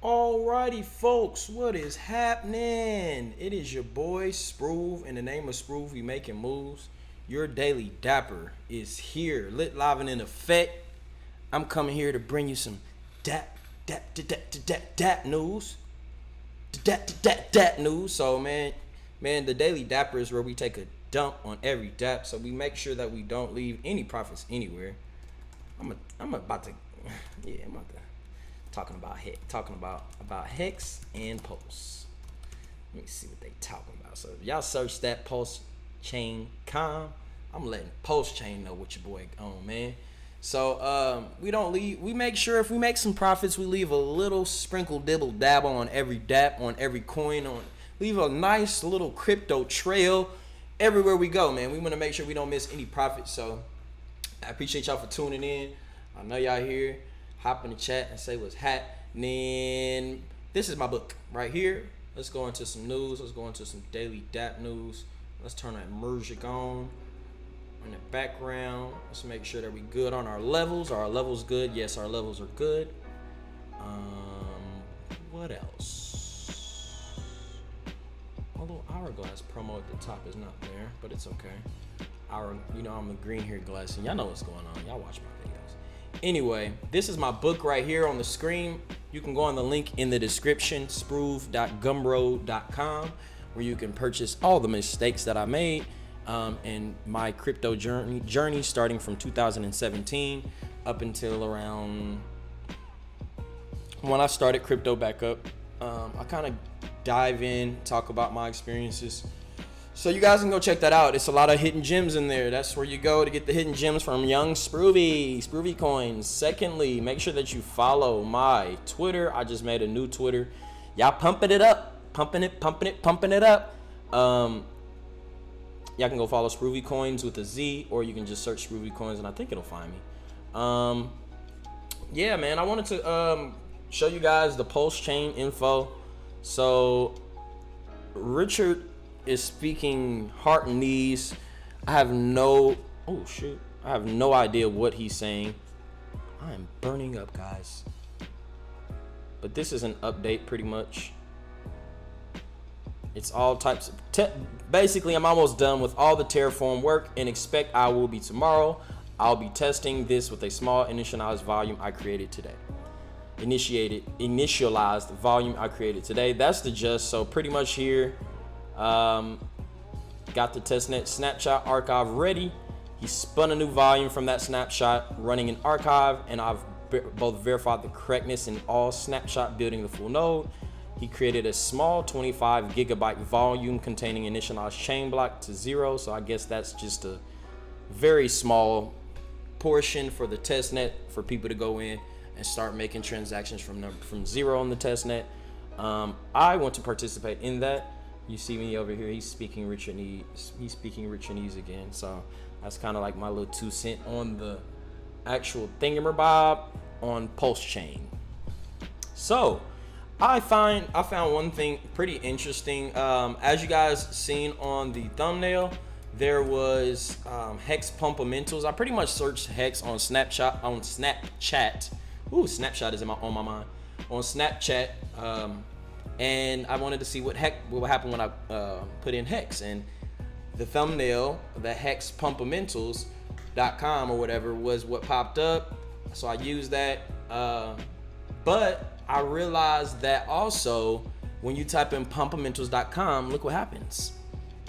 Alrighty, folks, what is happening? It is your boy Sproove. In the name of Sproove, we making moves. Your daily dapper is here, lit, live, and in effect. I'm coming here to bring you some dap news. Dap news. So man, the daily dapper is where we take a dump on every dap, so we make sure that we don't leave any profits anywhere. I'm about to talking about Hex and Pulse. Let me see what they talking about. So if y'all search that Pulsechain.com, I'm letting Pulsechain know what your boy on, man. So we make sure if we make some profits, we leave a little sprinkle dibble dabble on every dap, on every coin, leave a nice little crypto trail everywhere we go, man. We want to make sure we don't miss any profits. So I appreciate y'all for tuning in. I know y'all here. Hop in the chat and say what's happening. This is my book right here. Let's go into some news. Let's go into some daily dap news. Let's turn that music on in the background. Let's make sure that we good on our levels. Are our levels good? Yes, our levels are good. What else? Although Hourglass promo at the top is not there, but it's okay. I'm a green hair glass, and y'all know what's going on. Y'all watch my videos. Anyway, this is my book right here on the screen. You can go on the link in the description, sproove.gumroad.com, where you can purchase all the mistakes that I made in my crypto journey starting from 2017 up until around when I started crypto back up. I kind of dive in, talk about my experiences. So you guys can go check that out. It's a lot of hidden gems in there. That's where you go to get the hidden gems from young Sproovy coins. Secondly, make sure that you follow my Twitter. I just made a new Twitter. Y'all pumping it up. Pumping it up. Y'all can go follow Sproovy coins with a Z, or you can just search Sproovy coins and I think it'll find me. Yeah, man, I wanted to show you guys the Pulsechain info. So Richard is speaking heart and knees. I have no idea what he's saying. I am burning up, guys. But this is an update pretty much. It's all types of basically I'm almost done with all the Terraform work, and expect I will be tomorrow. I'll be testing this with a small initialized volume I created today. Initialized volume I created today. That's the gist. So pretty much here, got the testnet snapshot archive ready. He spun a new volume from that snapshot running an archive, and I've both verified the correctness in all snapshot building the full node. He created a small 25 gigabyte volume containing initialized chain block to 0. So I guess that's just a very small portion for the testnet for people to go in and start making transactions from 0 on the testnet. I want to participate in that. You see me over here. He's speaking Richard Nees again. So that's kind of like my little 2 cents on the actual thingamabob on Pulsechain. So I found one thing pretty interesting. As you guys seen on the thumbnail, there was Hex Pumpamentals. I pretty much searched Hex on Snapchat. Ooh, Snapchat is on my mind. On Snapchat. And I wanted to see what would happen when I put in Hex, and the thumbnail, the Hex Pumpamentals.com or whatever was what popped up. So I used that, but I realized that also when you type in Pumpamentals.com, look what happens.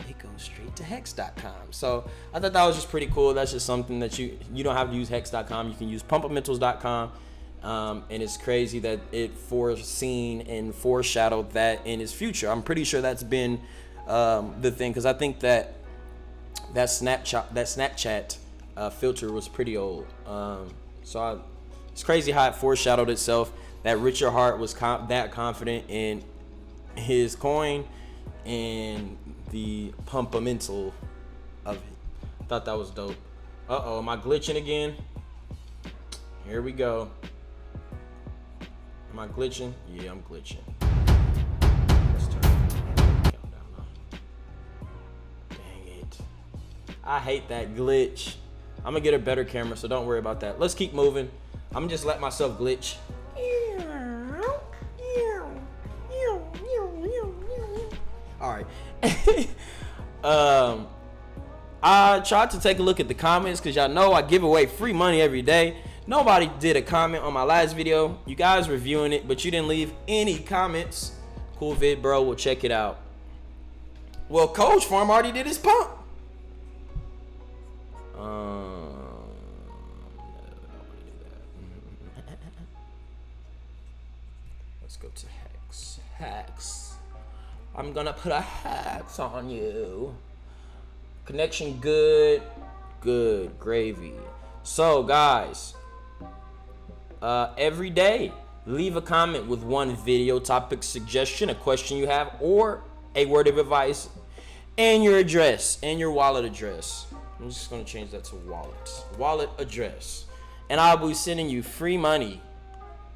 It goes straight to Hex.com. So I thought that was just pretty cool. That's just something that you don't have to use Hex.com. You can use Pumpamentals.com. And it's crazy that it foreseen and foreshadowed that in his future. I'm pretty sure that's been the thing, because I think that Snapchat filter was pretty old. It's crazy how it foreshadowed itself. That Richard Hart was that confident in his coin and the pumpamental of it. Thought that was dope. Uh-oh, am I glitching again? Here we go. Am I glitching? Yeah, I'm glitching. Let's turn the countdown on. Dang it. I hate that glitch. I'm gonna get a better camera, so don't worry about that. Let's keep moving. I'm gonna just let myself glitch. I tried to take a look at the comments because y'all know I give away free money every day. Nobody did a comment on my last video. You guys reviewing it, but you didn't leave any comments. Cool vid, bro. We'll check it out. Well, Coach Farm already did his pump. Let's go to Hex. Hex. I'm gonna put a hex on you. Connection good. Good. Gravy. So, guys, every day, leave a comment with one video topic suggestion, a question you have, or a word of advice, and your address, and your wallet address. I'm just gonna change that to wallet address, and I'll be sending you free money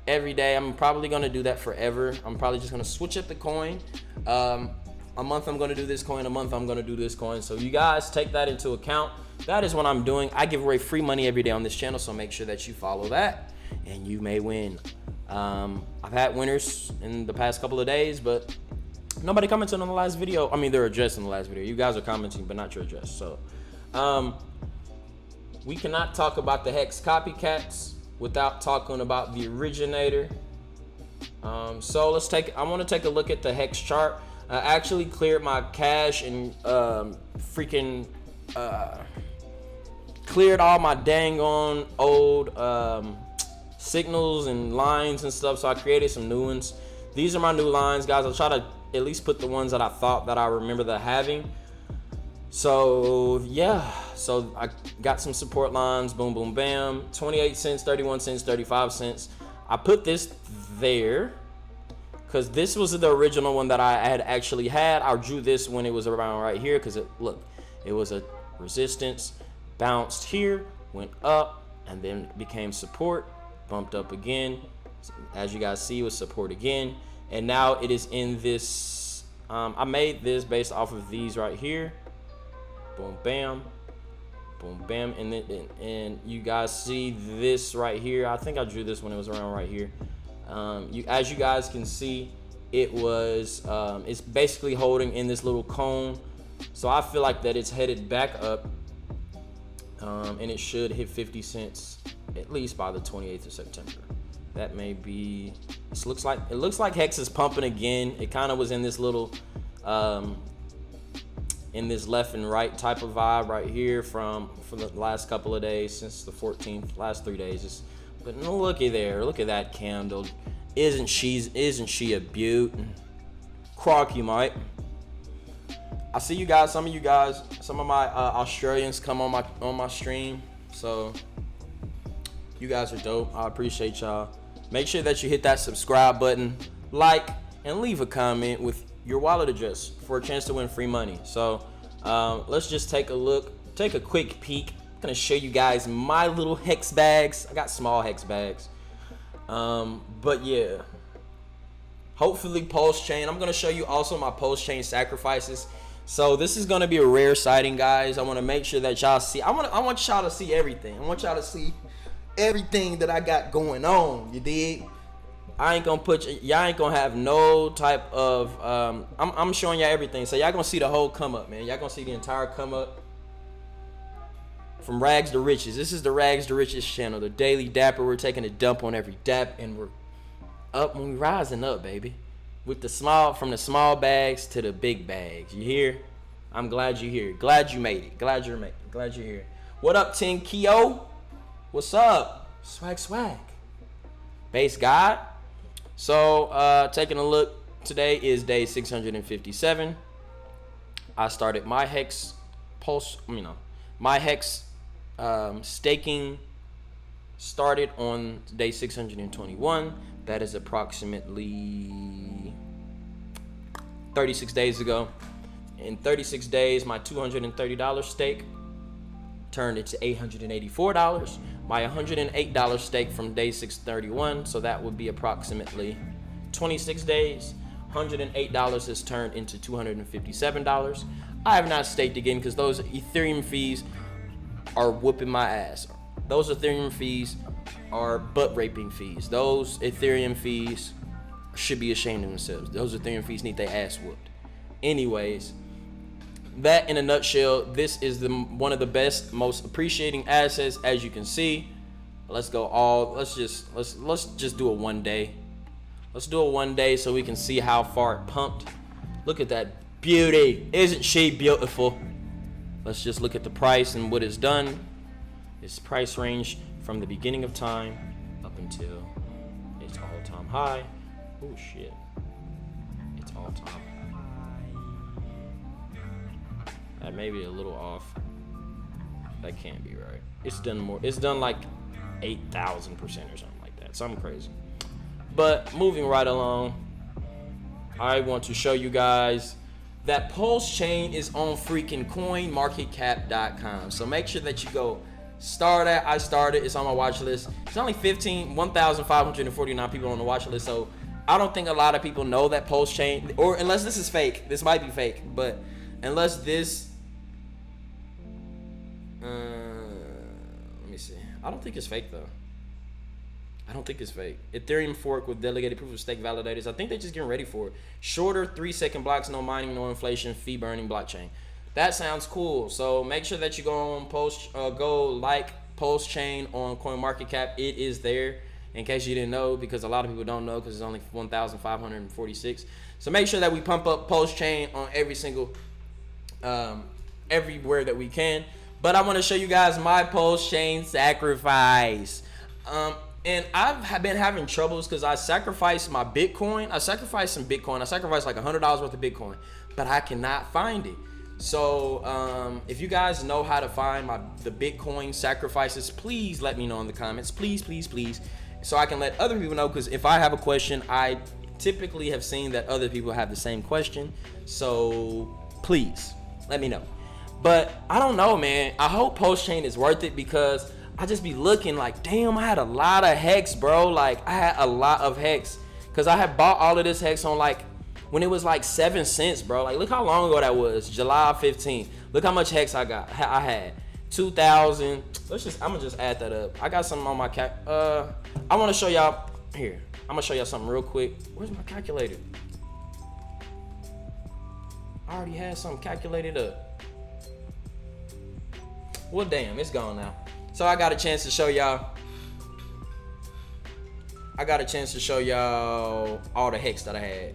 every day. I'm probably gonna do that forever. I'm probably just gonna switch up the coin. A month I'm gonna do this coin, a month I'm gonna do this coin. So you guys take that into account. That is what I'm doing. I give away free money every day on this channel, so make sure that you follow that, and you may win. I've had winners in the past couple of days, but nobody commented on the last video. I mean, their address in the last video. You guys are commenting, but not your address. So we cannot talk about the Hex copycats without talking about the originator. So I want to take a look at the Hex chart. I actually cleared my cache and cleared all my dang on old signals and lines and stuff, so I created some new ones. These are my new lines, guys. I'll try to at least put the ones that I thought that I remember that having. So yeah, so I got some support lines. Boom, boom, bam. 28 cents, 31 cents, 35 cents. I put this there because this was the original one that I had actually had. I drew this when it was around right here because it was a resistance, bounced here, went up, and then became support, bumped up again. As you guys see, it was support again, and now it is in this. I made this based off of these right here. Boom, bam, boom, bam, and then and you guys see this right here. I think I drew this when it was around right here. As you guys can see, it was it's basically holding in this little cone. So I feel like that it's headed back up, and it should hit 50 cents at least by the 28th of September. That may be. It looks like Hex is pumping again. It kind of was in this little in this left and right type of vibe right here from the last couple of days since the 14th, last 3 days. But no, looky there, look at that candle. Isn't she a beaut? Crocky, Mike. I see you guys. Some of my Australians come on my stream, so you guys are dope. I appreciate y'all. Make sure that you hit that subscribe button, like, and leave a comment with your wallet address for a chance to win free money. So let's just take a quick peek. I'm gonna show you guys my little Hex bags. I got small Hex bags, but yeah, hopefully Pulsechain. I'm gonna show you also my Pulsechain sacrifices. So this is gonna be a rare sighting, guys. I want to make sure that y'all see. I want y'all to see everything. I want y'all to see everything that I got going on. You dig? I ain't gonna y'all ain't gonna have no type of I'm showing y'all everything, so y'all gonna see the whole come up, man. Y'all gonna see the entire come up from rags to riches. This is the rags to riches channel, the daily dapper. We're taking a dump on every dap, and we're up when we rising up, baby, with from the small bags to the big bags. You hear? I'm glad you're here. Glad you made it. Glad you're here. What up, Tin Keo? What's up? Swag. Base God. So taking a look, today is day 657. I started my Hex staking started on day 621. That is approximately 36 days ago. In 36 days, my $230 stake turned into $884. My $108 stake from day 631, so that would be approximately 26 days. $108 has turned into $257. I have not staked again because those Ethereum fees are whooping my ass. Those Ethereum fees are butt raping fees. Those Ethereum fees should be ashamed of themselves. Those Ethereum fees need their ass whooped. Anyways, that in a nutshell, this is one of the best, most appreciating assets, as you can see. Let's just do a 1 day. Let's do a 1 day so we can see how far it pumped. Look at that beauty. Isn't she beautiful? Let's just look at the price and what it's done. Its price range from the beginning of time up until its all-time high. Oh shit. It's all-time high. That may be a little off. That can't be right. It's done more. It's done like 8,000% or something like that. Something crazy. But moving right along, I want to show you guys that Pulsechain is on freaking coinmarketcap.com. So make sure that you go start at. I started. It's on my watch list. It's only 1,549 people on the watch list. So I don't think a lot of people know that Pulsechain, or unless this is fake. This might be fake, but unless this, let me see. I don't think it's fake though. I don't think it's fake. Ethereum fork with delegated proof of stake validators. I think they're just getting ready for it. Shorter 3-second blocks, no mining, no inflation, fee burning blockchain. That sounds cool. So make sure that you go on go like Pulsechain on CoinMarketCap. It is there in case you didn't know, because a lot of people don't know because it's only 1,546. So make sure that we pump up Pulsechain on every single everywhere that we can. But I want to show you guys my Pulsechain sacrifice. And I've been having troubles because I sacrificed my Bitcoin. I sacrificed some Bitcoin. I sacrificed like $100 worth of Bitcoin, but I cannot find it. So if you guys know how to find the Bitcoin sacrifices, please let me know in the comments. Please, please, please. So I can let other people know, because if I have a question, I typically have seen that other people have the same question. So please let me know. But I don't know, man. I hope Pulsechain is worth it, because I just be looking like, damn, I had a lot of Hex, bro. Like, I had a lot of Hex, because I had bought all of this Hex on like when it was like 7 cents, bro. Like, look how long ago that was. July 15th. Look how much Hex I had 2,000. I'm gonna just add that up. I got something on my I want to show y'all here. I'm gonna show y'all something real quick. Where's my calculator? I already had something calculated up. Well, damn, it's gone now. So I got a chance to show y'all. All the Hex that I had.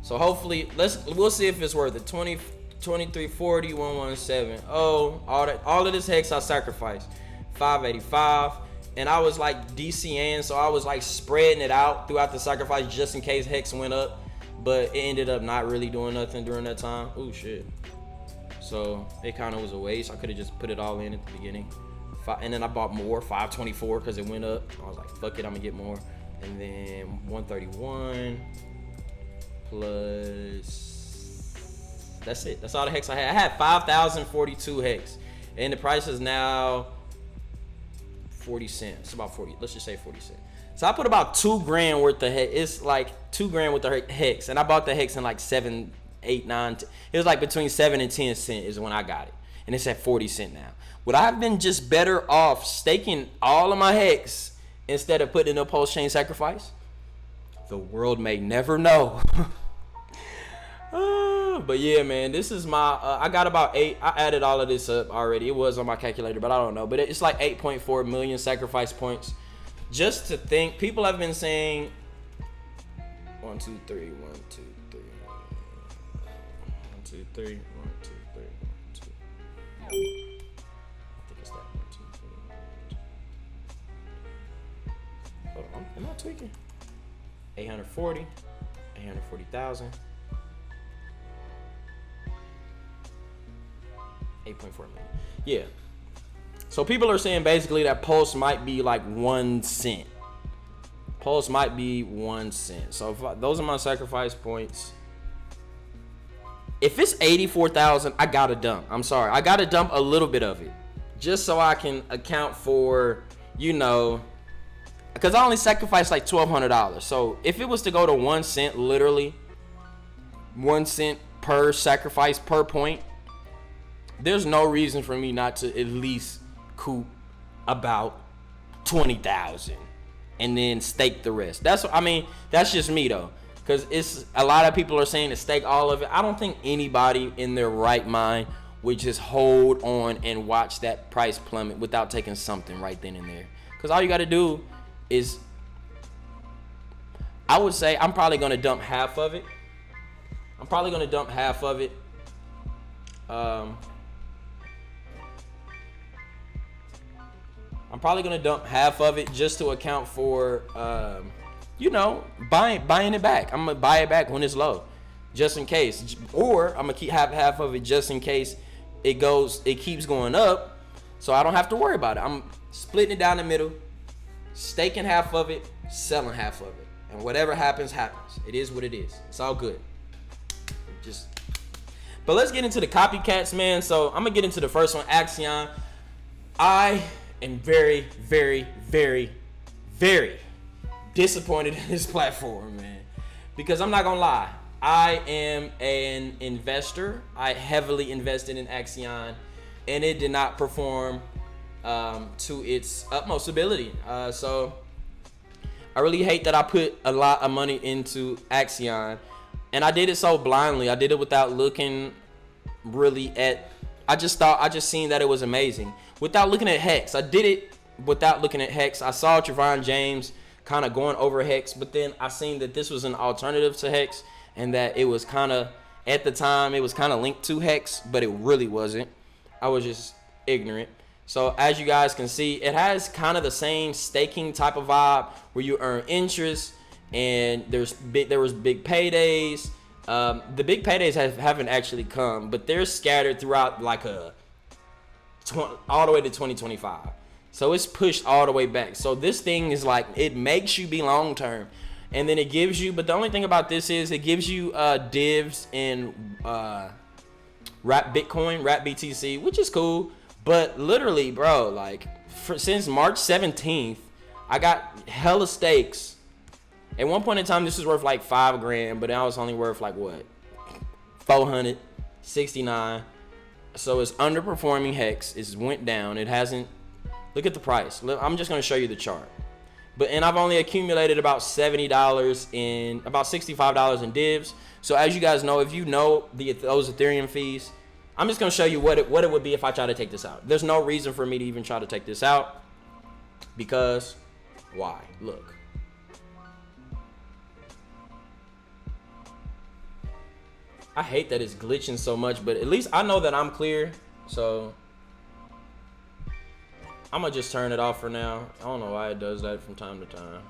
So hopefully, we'll see if it's worth it. 20, 2340, 117. Oh, all of this Hex I sacrificed. 585. And I was like DCing, so I was like spreading it out throughout the sacrifice just in case Hex went up. But it ended up not really doing nothing during that time. Oh shit. So it kind of was a waste. I could have just put it all in at the beginning. And then I bought more, 524, because it went up. I was like, fuck it, I'm gonna get more. And then 131 plus, that's it. That's all the Hex I had. I had 5,042 Hex. And the price is now 40 cents. It's about 40, let's just say 40 cents. So I put about $2,000 worth of Hex. It's like $2,000 worth of Hex. And I bought the Hex in like 7, 8, 9, it was like between 7 and 10 cents is when I got it. And it's at 40 cents now. Would I have been just better off staking all of my Hex instead of putting in a Pulsechain sacrifice? The world may never know. But yeah, man, this is my, I got about 8, I added all of this up already. It was on my calculator, but I don't know. But it's like 8.4 million sacrifice points. Just to think, people have been saying, 1, 2, 3, 1, 2, 3, 1, 2, 3, 1, 2, 3, 1, 2. I think it's that 1, 2, 3, 1, 2. Hold on, am I tweaking? 840, 840,000. 8.4 million. Yeah. So people are saying basically that Pulse might be like 1 cent. Pulse might be 1 cent. So those are my sacrifice points. If it's 84,000, I gotta dump. I'm sorry, I gotta dump a little bit of it, just so I can account for, you know, because I only sacrificed like $1,200. So if it was to go to 1 cent, literally 1 cent per sacrifice per point, there's no reason for me not to at least coop about 20,000 and then stake the rest. That's, I mean, that's just me though, because it's a lot of people are saying to stake all of it. I don't think anybody in their right mind would just hold on and watch that price plummet without taking something right then and there. Because all you got to do is, I would say I'm probably going to dump half of it. I'm probably going to dump half of it. I'm probably going to dump half of it just to account for, you know, buying it back. I'm going to buy it back when it's low, just in case. Or I'm going to have half of it just in case it keeps going up, so I don't have to worry about it. I'm splitting it down the middle, staking half of it, selling half of it. And whatever happens, happens. It is what it is. It's all good. But let's get into the copycats, man. So I'm gonna get into the first one, Axion. I am very, very, very, very disappointed in this platform, man. Because I'm not gonna lie, I am an investor. I heavily invested in Axion, and it did not perform to its utmost ability. So I really hate that I put a lot of money into Axion, and I did it so blindly. I did it without looking really at, I just seen that it was amazing without looking at Hex. I did it without looking at Hex. I saw Trevon James kind of going over Hex, but then I seen that this was an alternative to Hex, and that it was kind of, at the time, it was kind of linked to Hex, but it really wasn't. I was just ignorant. So as you guys can see, it has kind of the same staking type of vibe where you earn interest, and there was big paydays. The big paydays haven't actually come, but they're scattered throughout like all the way to 2025. So it's pushed all the way back. So this thing is like, it makes you be long term, and then it gives you, but the only thing about this is it gives you divs in Wrap Bitcoin, Wrap BTC, which is cool. But literally, bro, like since March 17th, I got hella stakes. At one point in time, this was worth like $5,000, but now it's only worth like what, 469. So it's underperforming Hex. It's went down. It hasn't. Look at the price. Look, I'm just gonna show you the chart. And I've only accumulated about $70 in, about $65 in divs. So as you guys know, if you know those Ethereum fees, I'm just gonna show you what it would be if I try to take this out. There's no reason for me to even try to take this out, because why? Look. I hate that it's glitching so much, but at least I know that I'm clear. So I'm gonna just turn it off for now. I don't know why it does that from time to time.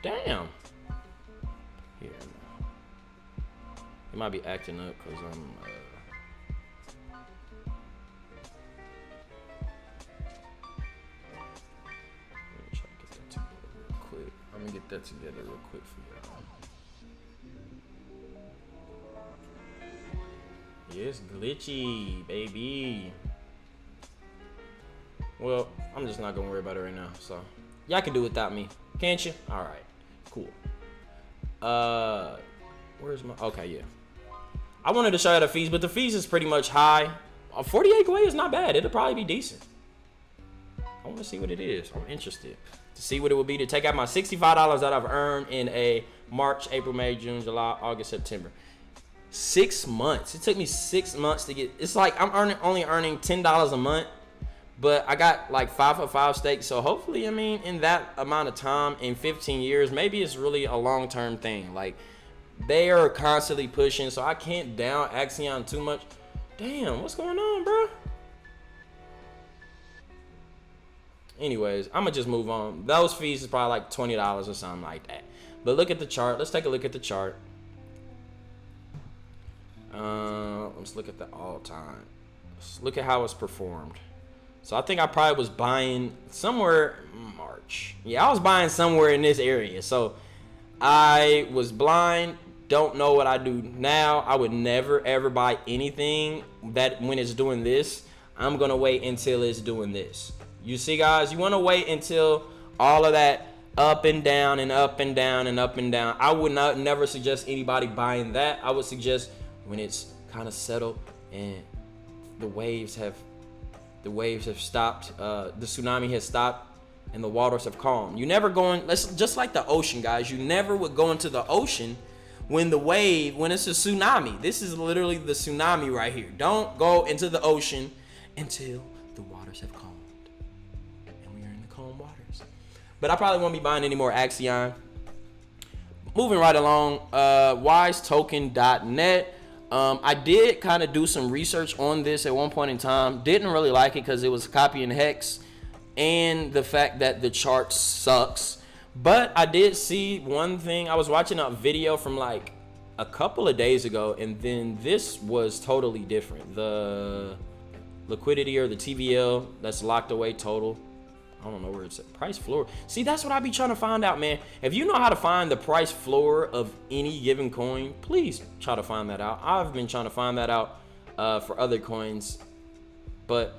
Damn. Here. It might be acting up because I'm let me try to get that together real quick. I'm gonna get that together real quick for y'all. Yeah, it's glitchy, baby. Well, I'm just not gonna worry about it right now. So y'all can do without me, can't you? All right, cool. Where's my, okay, yeah. I wanted to show you the fees, but the fees is pretty much high. 48 Gwei is not bad. It'll probably be decent. I want to see what it is. I'm interested to see what it would be to take out my $65 that I've earned in a March, April, May, June, July, August, September. 6 months. It took me 6 months to get. It's like I'm only earning $10 a month, but I got like 5 for 5 stakes. So hopefully, I mean, in that amount of time, in 15 years, maybe it's really a long-term thing. Like, they are constantly pushing, so I can't down Axion too much. Damn, what's going on, bro? Anyways, I'm gonna just move on. Those fees is probably like $20 or something like that. But look at the chart. Let's take a look at the chart. Let's look at the all-time. Let's look at how it's performed. So I think I probably was buying somewhere in March. Yeah, I was buying somewhere in this area. So I was blind. Don't know what I do now. I would never ever buy anything that when it's doing this. I'm gonna wait until it's doing this. You see, guys, you want to wait until all of that up and down and up and down and up and down. I would never suggest anybody buying that. I would suggest when it's kind of settled and the waves have stopped, the tsunami has stopped. and the waters have calmed. You never go in, just like the ocean, guys. You never would go into the ocean when it's a tsunami. This is literally the tsunami right here. Don't go into the ocean until the waters have calmed. And we are in the calm waters. But I probably won't be buying any more Axion. Moving right along, wisetoken.net. I did kind of do some research on this at one point in time. Didn't really like it because it was copying Hex and the fact that the chart sucks. But I did see one thing. I was watching a video from like a couple of days ago, and then this was totally different. The liquidity, or the TVL that's locked away total, I don't know where it's at. Price floor. See, that's what I be trying to find out, man. If you know how to find the price floor of any given coin, please try to find that out. I've been trying to find that out for other coins. But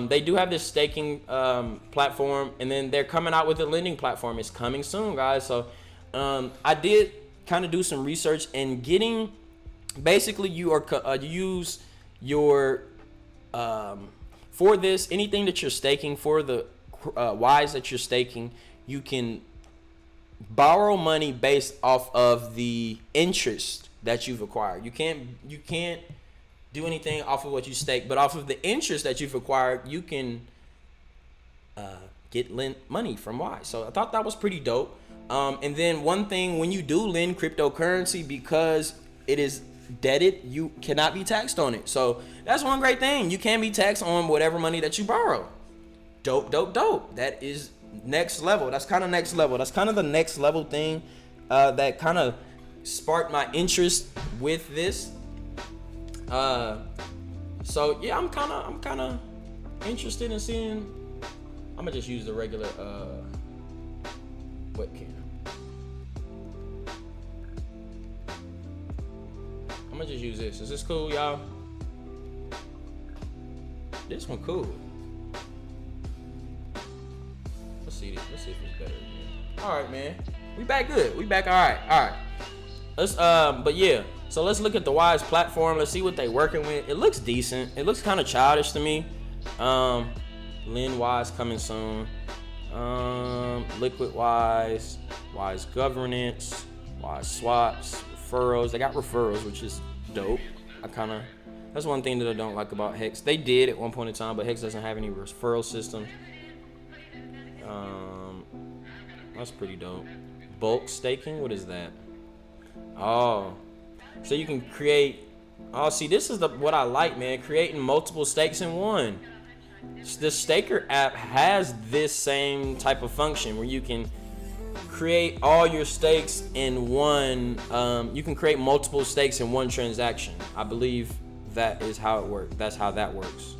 they do have this staking platform, and then they're coming out with a lending platform. It's coming soon, guys. So I did kind of do some research, and getting, basically you use your, for this, anything that you're staking, for the wise that you're staking, you can borrow money based off of the interest that you've acquired. You can't do anything off of what you stake, but off of the interest that you've acquired, you can get lent money from wise. So I thought that was pretty dope. And then one thing, when you do lend cryptocurrency, because it is debted, you cannot be taxed on it. So that's one great thing. You can be taxed on whatever money that you borrow. Dope, dope, dope. That is next level. That's kind of next level. That's kind of the next level thing that kind of sparked my interest with this. So yeah, I'm kind of interested in seeing. I'm gonna just use the regular webcam. I'm gonna just use this. Is this cool, y'all? This one cool. Let's see if it's better. All right, man. We back good. We back all right. All right. Let's but yeah. So let's look at the Wise platform. Let's see what they working with. It looks decent. It looks kind of childish to me. Lend Wise coming soon. Liquid Wise, Wise governance, Wise swaps, referrals. They got referrals, which is dope. That's one thing that I don't like about Hex. They did at one point in time, but Hex doesn't have any referral systems. That's pretty dope. Bulk staking, what is that? Oh, so you can create. Oh, see, this is what I like, man. Creating multiple stakes in one. The Staker app has this same type of function where you can create all your stakes in one. You can create multiple stakes in one transaction. I believe that is how it works. That's how that works.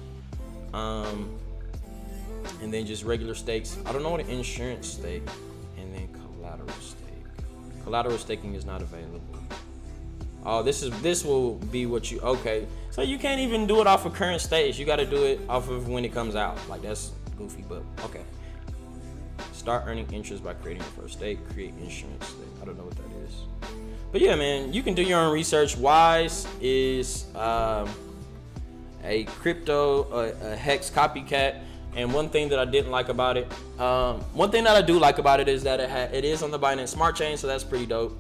And then just regular stakes. I don't know what an insurance stake, and then collateral stake. Collateral staking is not available. Oh, this will be what you, okay. So you can't even do it off of current stage. You got to do it off of when it comes out. Like, that's goofy, but okay. Start earning interest by creating your first stake. Create insurance stake. I don't know what that is. But yeah, man, you can do your own research. Wise is a Hex copycat. And one thing that I didn't like about it, one thing that I do like about it is that it is on the Binance Smart Chain, so that's pretty dope.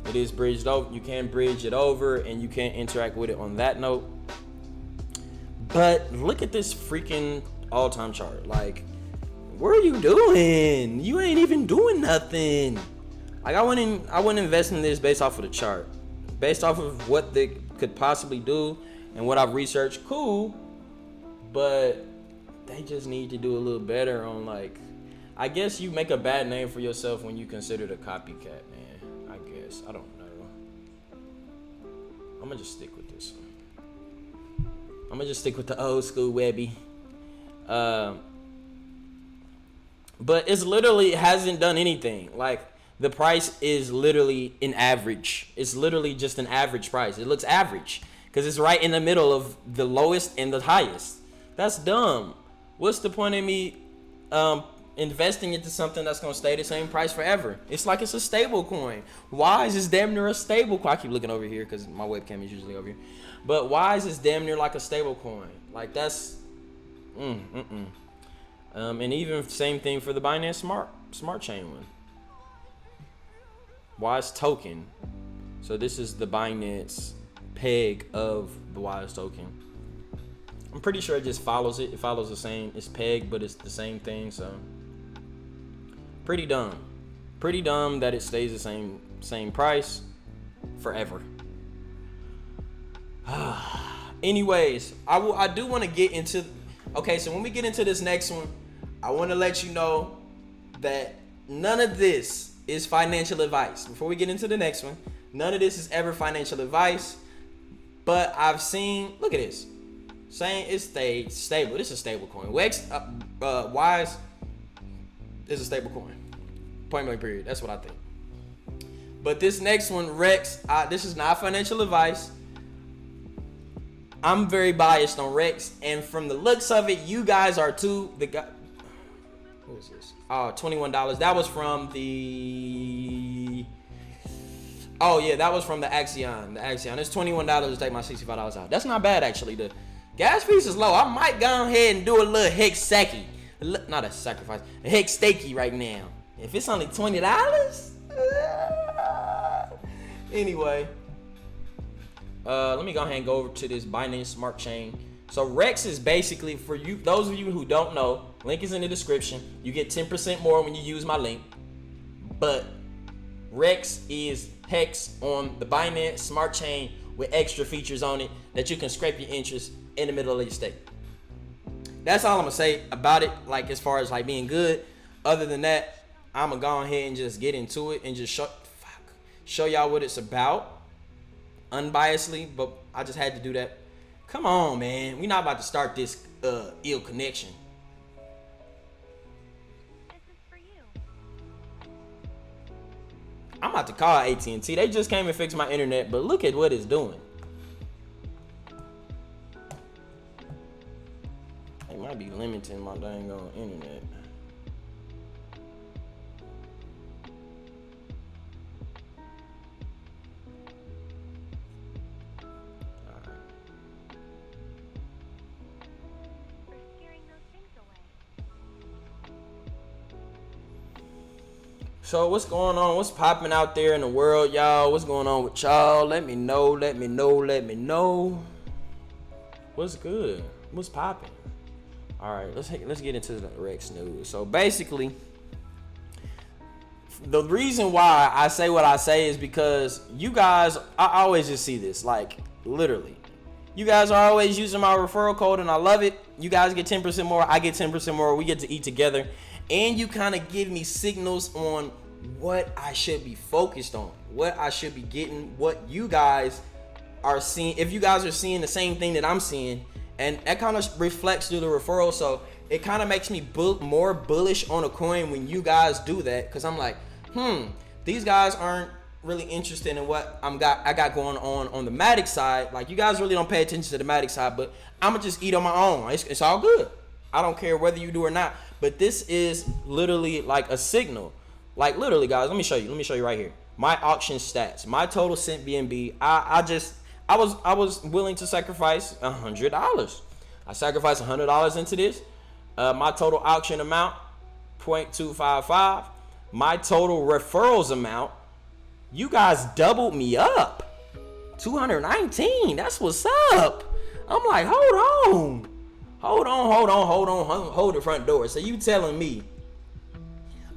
It is bridged over. You can bridge it over, and you can interact with it on that note. But look at this freaking all-time chart. Like, what are you doing? You ain't even doing nothing. Like, I wouldn't invest in this based off of the chart, based off of what they could possibly do and what I've researched. Cool, but they just need to do a little better on, like, I guess you make a bad name for yourself when you consider the copycat, man. I guess. I don't know. I'm gonna just stick with this one. I'm gonna just stick with the old school Webby. But it's literally hasn't done anything. Like, the price is literally an average. It's literally just an average price. It looks average because it's right in the middle of the lowest and the highest. That's dumb. What's the point of me investing into something that's gonna stay the same price forever? It's like it's a stable coin. Wise is damn near a stable coin. I keep looking over here because my webcam is usually over here. But Wise is damn near like a stable coin. Like, that's And even same thing for the Binance Smart Chain one. Wise token. So this is the Binance peg of the Wise token. I'm pretty sure it just follows it. It follows the same. It's peg, but it's the same thing. So pretty dumb. Pretty dumb that it stays the same price forever. Anyways, I do want to get into. Okay, so when we get into this next one, I want to let you know that none of this is financial advice. Before we get into the next one, none of this is ever financial advice. But I've seen, look at this, saying it stayed stable. This is a stable coin. Wise is a stable coin. Point blank period. That's what I think. But this next one, Rex, this is not financial advice. I'm very biased on Rex, and from the looks of it, you guys are too. The guy, what was this? Oh, $21. That was from the. Oh yeah, that was from the Axion. The Axion. It's $21 to take my $65 out. That's not bad actually. The gas fees is low. I might go ahead and do a little hex sacky, not a sacrifice, a hex stakey right now. If it's only $20. Anyway. Let me go ahead and go over to this Binance Smart Chain. So Rex is basically, for you, those of you who don't know, link is in the description. You get 10% more when you use my link. But Rex is Hex on the Binance Smart Chain with extra features on it that you can scrape your interest in the middle of your stake. That's all I'm gonna say about it, like as far as like being good. Other than that, I'm gonna go ahead and just get into it and just show y'all what it's about. Unbiasedly, but I just had to do that. Come on, man. We're not about to start this ill connection. This is for you. I'm about to call AT&T. They just came and fixed my internet, but look at what it's doing. They might be limiting my dang on internet. So what's going on? What's popping out there in the world, y'all? What's going on with y'all? Let me know. Let me know. Let me know. What's good? What's popping? All right, let's get into the Rex news. So basically, the reason why I say what I say is because you guys, I always just see this, like literally. You guys are always using my referral code, and I love it. You guys get 10% more. I get 10% more. We get to eat together. And you kind of give me signals on what I should be focused on, what I should be getting, what you guys are seeing. If you guys are seeing the same thing that I'm seeing, and that kind of reflects through the referral. So it kind of makes me more bullish on a coin when you guys do that. Because I'm like, these guys aren't really interested in what I got going on the Matic side. Like, you guys really don't pay attention to the Matic side, but I'm gonna just eat on my own. It's all good. I don't care whether you do or not. But this is literally like a signal. Like literally, guys, let me show you right here. My auction stats, my total sent BNB. I was willing to sacrifice $100. I sacrificed $100 into this. My total auction amount, 0.255. My total referrals amount, you guys doubled me up. 219. That's what's up. I'm like, hold the front door. So you telling me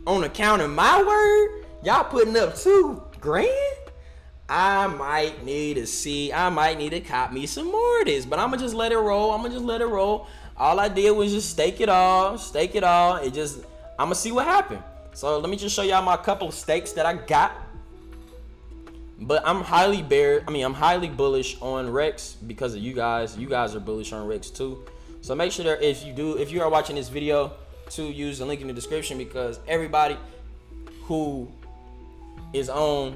on account of my word, y'all putting up $2,000? I might need to cop me some more of this, but I'm gonna just let it roll. All I did was just stake it all. I'm gonna see what happened. So let me just show y'all my couple of stakes that I got. But I'm highly bullish on Rex because of you guys. You guys are bullish on Rex too. So make sure that if you are watching this video, to use the link in the description, because everybody who is on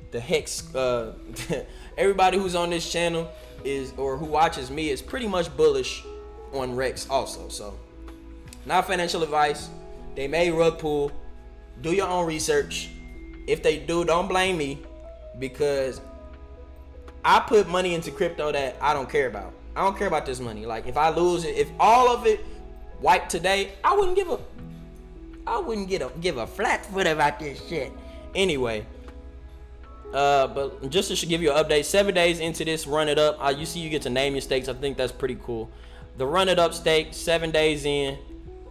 the Hex, everybody who's on this channel or who watches me is pretty much bullish on Rex also. So not financial advice. They may rug pull. Do your own research. If they do, don't blame me, because I put money into crypto that I don't care about. I don't care about this money. Like, if I lose it, if all of it wiped today, I wouldn't give a flat foot about this shit. Anyway, but just to give you an update, 7 days into this run it up, you see you get to name your stakes. I think that's pretty cool. The run it up stake, 7 days in,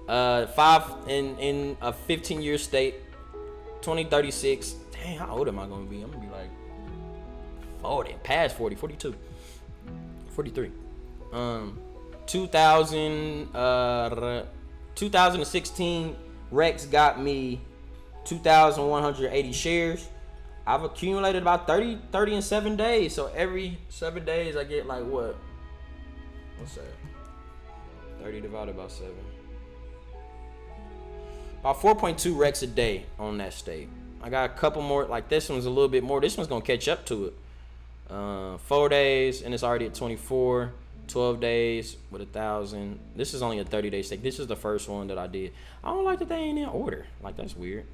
5 in a 15-year stake, 2036. Dang, how old am I gonna be? I'm gonna be like 40, past 40, 42, 43. 2016 Rex got me 2,180 shares. I've accumulated about 30 in 7 days. So every 7 days I get like what? What's that? 30 divided by 7. About 4.2 Rex a day on that stake. I got a couple more, like this one's a little bit more. This one's gonna catch up to it. 4 days and it's already at 24. 12 days with 1,000. This is only a 30-day stake. This is the first one that I did. I don't like that they ain't in order. Like, that's weird.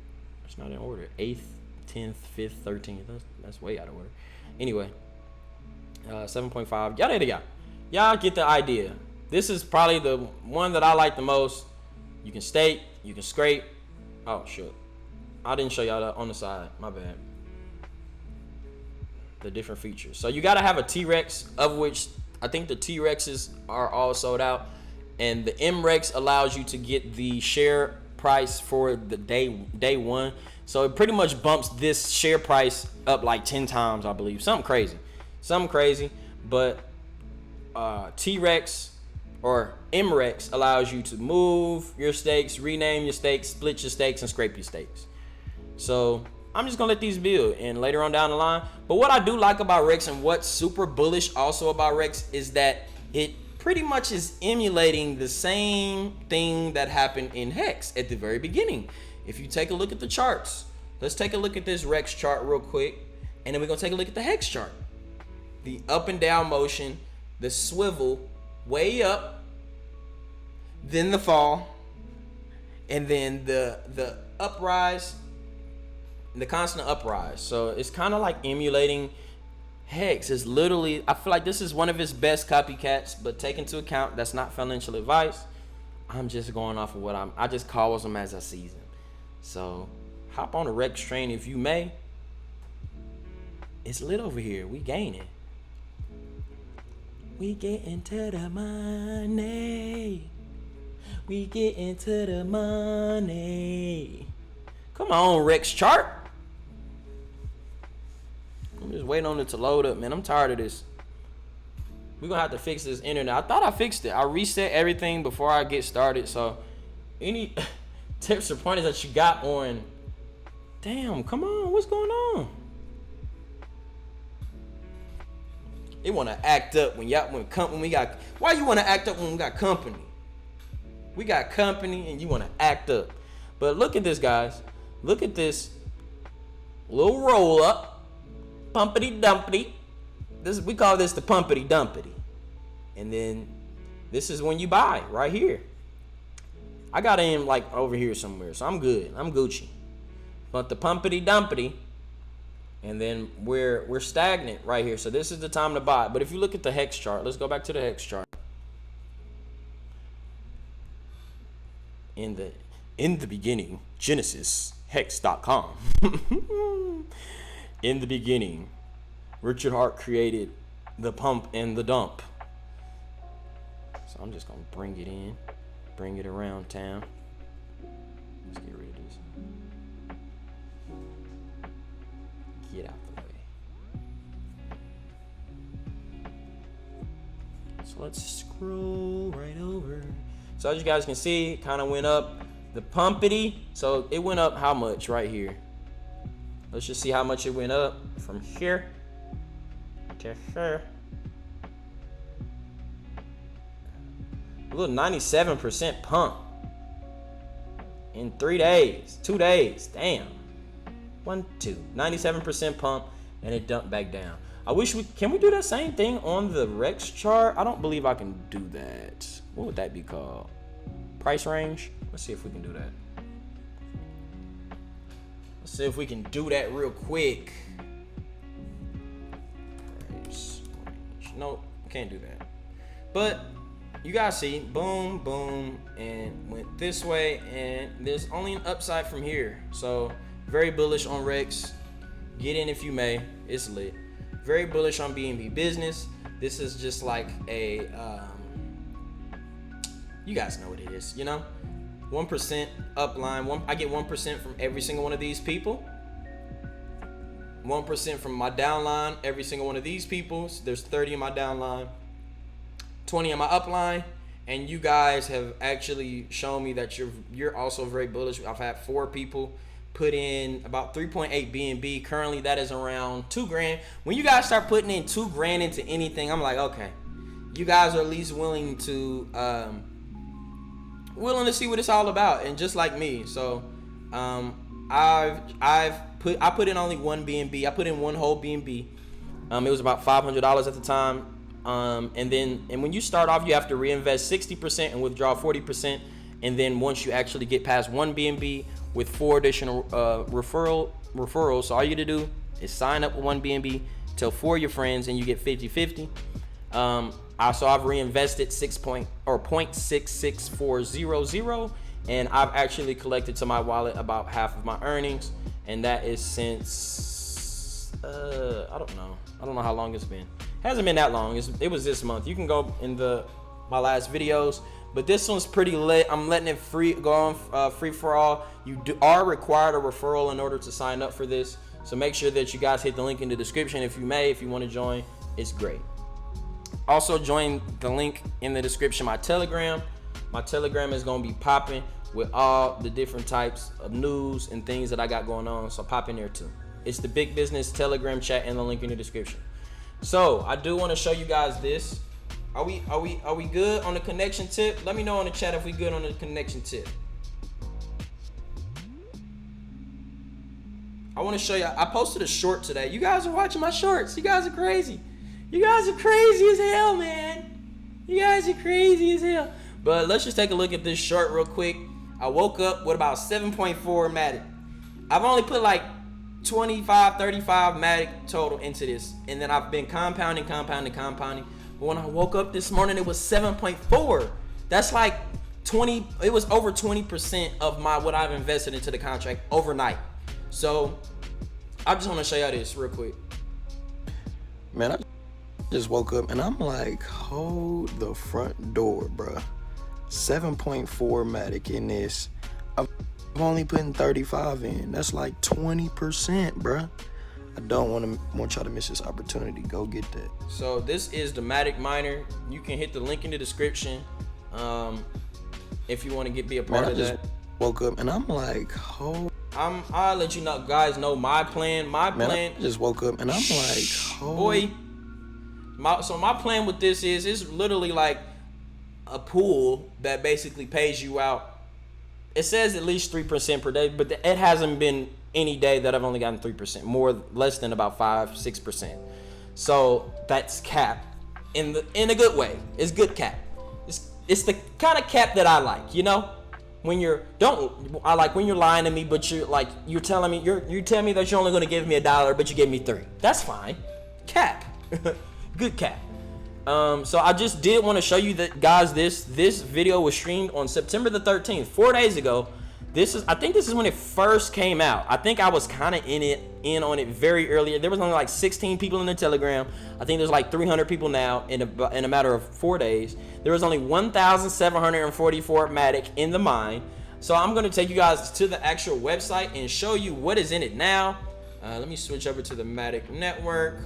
It's not in order. 8th, 10th, 5th, 13th. That's way out of order. Anyway, 7.5. Y'all get the idea. This is probably the one that I like the most. You can stake, you can scrape. Oh shit, I didn't show y'all that on the side. My bad. The different features. So you gotta have a T-Rex, of which I think the T-Rexes are all sold out, and the M-Rex allows you to get the share price for the day one. So it pretty much bumps this share price up like 10 times, I believe. Something crazy. But T-Rex or M-Rex allows you to move your stakes, rename your stakes, split your stakes, and scrape your stakes. So I'm just gonna let these build, and later on down the line. But what I do like about Rex, and what's super bullish also about Rex, is that it pretty much is emulating the same thing that happened in Hex at the very beginning. If you take a look at the charts, let's take a look at this Rex chart real quick, and then we're gonna take a look at the Hex chart. The up and down motion, the swivel way up, then the fall, and then the uprise, the constant uprise. So it's kind of like emulating Hex. It's literally, I feel like this is one of his best copycats, but take into account that's not financial advice. I'm just going off of what I just calls them as I see them. So hop on the Rex train if you may. It's lit over here. We gaining. We get into the money. We get into the money. Come on, Rex chart. I'm just waiting on it to load up, man. I'm tired of this. We're gonna have to fix this internet. I thought I fixed it. I reset everything before I get started. So any tips or pointers that you got on, damn, come on, what's going on? They wanna act up when we got, why you wanna act up when we got company? We got company and you wanna act up. But look at this, guys. Look at this little roll up. Pumpity Dumpity. We call this the Pumpity Dumpity. And then this is when you buy right here. I got him like over here somewhere, so I'm good. I'm Gucci. But the Pumpity Dumpity, and then we're stagnant right here. So this is the time to buy. But if you look at the Hex chart, let's go back to the Hex chart. In the beginning, Genesis Hex.com. In the beginning, Richard Hart created the pump and the dump. So I'm just gonna bring it in, bring it around town. Let's get rid of this. Get out the way. So let's scroll right over. So as you guys can see, it kind of went up. The Pumpity, so it went up how much right here? Let's just see how much it went up from here to here. A little 97% pump in 3 days, 2 days. Damn. 97% pump, and it dumped back down. I wish can we do that same thing on the Rex chart? I don't believe I can do that. What would that be called? Price range? Let's see if we can do that. Let's see if we can do that real quick. Price range. Nope, can't do that. But you guys see, boom, boom, and went this way, and there's only an upside from here. So very bullish on Rex. Get in if you may, it's lit. Very bullish on BNB Business. This is just like a, you guys know what it is, you know? 1% upline. I get 1% from every single one of these people. 1% from my downline, every single one of these people. So there's 30 in my downline, 20 in my upline, and you guys have actually shown me that you're also very bullish. I've had 4 people put in about 3.8 BNB. Currently, that is around 2 grand. When you guys start putting in 2 grand into anything, I'm like, okay, you guys are at least willing to see what it's all about, and just like me. So I put in only 1 BNB. I put in 1 whole BNB. It was about $500 at the time. And when you start off, you have to reinvest 60% and withdraw 40%. And then once you actually get past 1 BNB with 4 additional referrals, so all you got to do is sign up with 1 BNB, tell 4 of your friends, and you get 50-50. So I've reinvested 0.66400, and I've actually collected to my wallet about half of my earnings, and that is since I don't know how long it's been. Hasn't been that long. It was this month. You can go in my last videos, but this one's pretty lit. I'm letting it go on free for all. You are required a referral in order to sign up for this, so make sure that you guys hit the link in the description if you want to join. It's great. Also join the link in the description, my Telegram. My Telegram is gonna be popping with all the different types of news and things that I got going on, so pop in there too. It's the Big Business Telegram chat and the link in the description. So I do want to show you guys this. Are we good on the connection tip? Let me know in the chat if we good on the connection tip. I want to show you. I posted a short today. You guys are watching my shorts. You guys are crazy. You guys are crazy as hell, man. You guys are crazy as hell. But let's just take a look at this short real quick. I woke up with about 7.4 Matic. I've only put like 25, 35 Matic total into this. And then I've been compounding. But when I woke up this morning, it was 7.4. That's like 20, it was over 20% of what I've invested into the contract overnight. So I just want to show y'all this real quick. Man, I just woke up and I'm like, hold the front door, bruh. 7.4 Matic in this. I've only putting 35 in. That's like 20%, bruh. I don't want y'all to miss this opportunity. Go get that. So this is the Matic miner. You can hit the link in the description if you want to be a part of that. I just woke up and I'm like, I'll let you guys know my plan. I just woke up and I'm like, boy. So my plan with this is, it's literally like a pool that basically pays you out. It says at least 3% per day, but it hasn't been any day that I've only gotten 3%, less than about 5-6%. So that's cap in a good way. It's good cap. It's the kind of cap that I like, you know. When you're lying to me, but you're telling me you tell me that you're only gonna give me $1, but you gave me 3. That's fine. Cap. Good cap. So I just did want to show you that, guys. This video was streamed on September the 13th, 4 days ago. I think this is when it first came out. I think I was kind of in on it very early. There was only like 16 people in the Telegram. I think there's like 300 people now in a matter of 4 days. There was only 1,744 Matic in the mine. So I'm going to take you guys to the actual website and show you what is in it now. Let me switch over to the Matic network.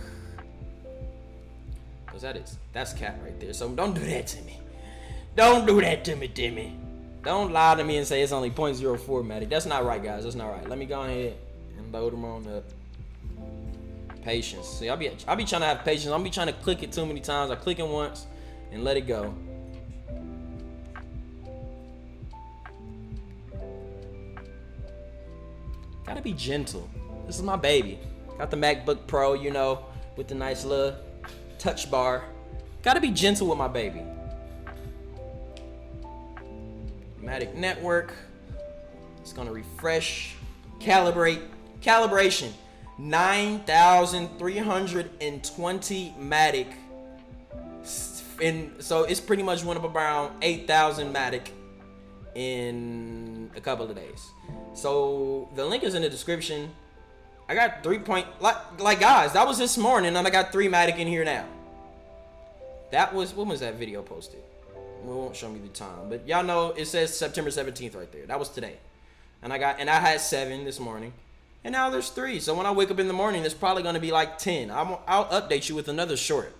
Because that's cap right there. So don't do that to me. Don't do that to me, Timmy. Don't lie to me and say it's only 0.04 Matic. That's not right, guys. That's not right. Let me go ahead and load them on up. Patience. See, I'll be trying to have patience. I'll be trying to click it too many times. I click it once and let it go. Gotta be gentle. This is my baby. Got the MacBook Pro, you know, with the nice little touch bar. Gotta be gentle with my baby. Matic network. It's gonna refresh, calibration. 9,320 Matic, And so it's pretty much went up around 8,000 Matic in a couple of days. So the link is in the description. I got 3 point, like guys, that was this morning, and I got 3 Matic in here now. That was, when was that video posted? It won't show me the time, but y'all know it says September 17th right there. That was today. And I had 7 this morning, and now there's 3. So when I wake up in the morning, there's probably gonna be like 10. I'll update you with another short.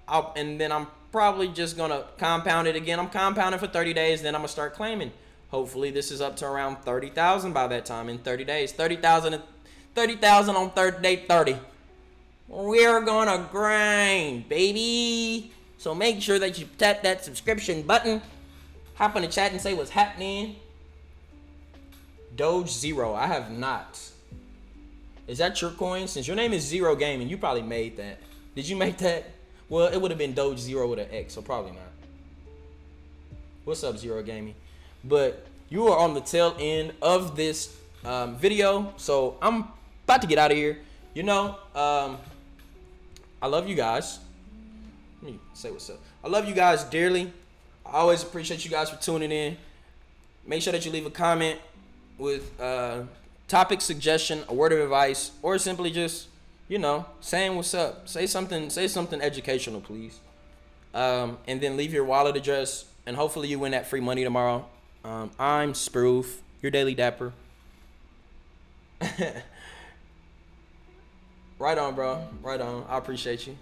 And then I'm probably just gonna compound it again. I'm compounding for 30 days, then I'm gonna start claiming. Hopefully this is up to around 30,000 by that time in 30 days. 30,000 on day 30. We're gonna grind, baby. So make sure that you tap that subscription button. Hop in the chat and say what's happening. Doge Zero, I have not. Is that your coin? Since your name is Zero Gaming, you probably made that. Did you make that? Well, it would have been Doge Zero with an X, so probably not. What's up, Zero Gaming? But you are on the tail end of this video, so I'm about to get out of here. You know, I love you guys. Let me say what's up. I love you guys dearly. I always appreciate you guys for tuning in. Make sure that you leave a comment with topic suggestion, a word of advice, or simply just, you know, saying what's up. Say something educational, please. And then leave your wallet address, and hopefully you win that free money tomorrow. I'm Sproof, your daily dapper. Right on, bro. Right on. I appreciate you.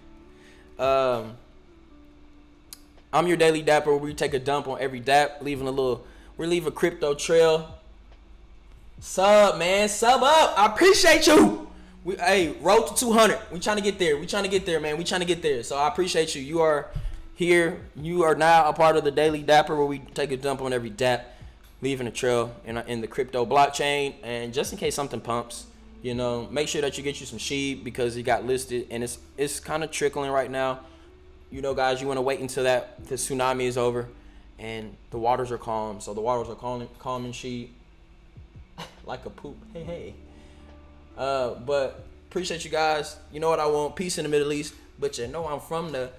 I'm your daily dapper, where we take a dump on every dap, we leave a crypto trail. Sub, man, sub up. I appreciate you. Hey, road to 200. We trying to get there. We trying to get there, man. We trying to get there. So I appreciate you. You are here. You are now a part of the Daily Dapper, where we take a dump on every dap, leaving a trail in the crypto blockchain. And just in case something pumps, you know, make sure that you get you some SHIB, because it got listed and it's kind of trickling right now. You know, guys, you want to wait until the tsunami is over and the waters are calm. So the waters are calm and SHIB like a poop. Hey. But appreciate you guys. You know what I want? Peace in the Middle East. But you know I'm from the